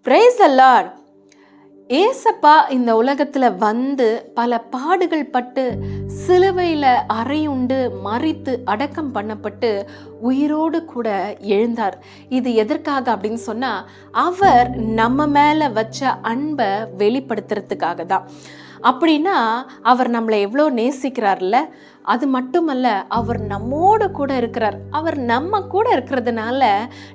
Praise the Lord. ஏசப்பா இந்த உலகத்துல வந்து பல பாடுகள் பட்டு சிலுவையில அறையுண்டு மரித்து அடக்கம் பண்ணப்பட்டு உயிரோடு கூட எழுந்தார். இது எதற்காக அப்படின்னு சொன்னா, அவர் நம்ம மேல வச்ச அன்பை வெளிப்படுத்துறதுக்காக தான். அப்படின்னா அவர் நம்மளை எவ்வளோ நேசிக்கிறார்ல. அது மட்டுமல்ல, அவர் நம்மோடு கூட இருக்கிறார். அவர் நம்ம கூட இருக்கிறதுனால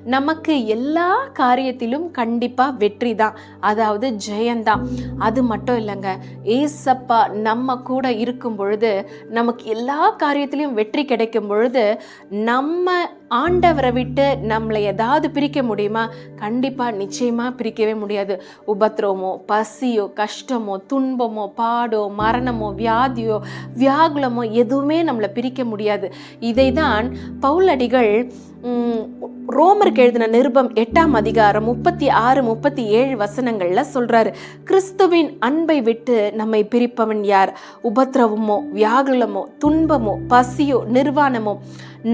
நமக்கு எல்லா காரியத்திலும் கண்டிப்பா வெற்றி தான், அதாவது ஜெயந்தான். அது மட்டும் இல்லைங்க, ஏசப்பா நம்ம கூட இருக்கும் பொழுது நமக்கு எல்லா காரியத்திலையும் வெற்றி கிடைக்கும் பொழுது நம்ம ஆண்டவரை விட்டு நம்மளை ஏதாவது பிரிக்க முடியுமா? கண்டிப்பா நிச்சயமா பிரிக்கவே முடியாது. உபத்திரவமோ, பசியோ, கஷ்டமோ, துன்பமோ, பாடோ, மரணமோ, வியாதியோ, வியாகுலமோ எதுவுமே நம்மளை பிரிக்க முடியாது. இதைதான் பவுலடிகள் ரோமருக்கு எழுதின நிருபம் 8ஆம் அதிகாரம் 36-37 வசனங்கள்ல சொல்றாரு. கிறிஸ்துவின் அன்பை விட்டு நம்மை பிரிப்பவன் யார்? உபத்திரவமோ, வியாகுலமோ, துன்பமோ, பசியோ, நிர்வாணமோ,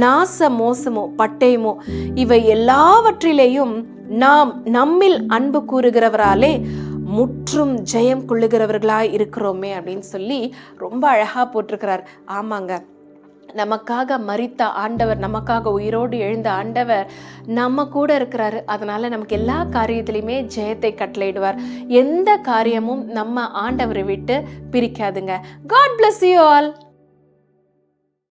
நாச மோசமோ, பட்டயமோ, இவை எல்லாவற்றிலேயும் நாம் நம்மில் அன்பு கூறுகிறவராலே முற்றும் ஜெயம் கொள்ளுகிறவர்களாய் இருக்கிறோமே அப்படின்னு சொல்லி ரொம்ப அழகா போட்டிருக்கிறார். ஆமாங்க, நமக்காக மரித்த ஆண்டவர், நமக்காக உயிரோடு எழுந்த ஆண்டவர் நம்ம கூட இருக்கிறாரு. அதனால நமக்கு எல்லா காரியத்திலையுமே ஜெயத்தை கட்டளையிடுவார். எந்த காரியமும் நம்ம ஆண்டவரை விட்டு பிரிக்காதுங்க. God bless you all.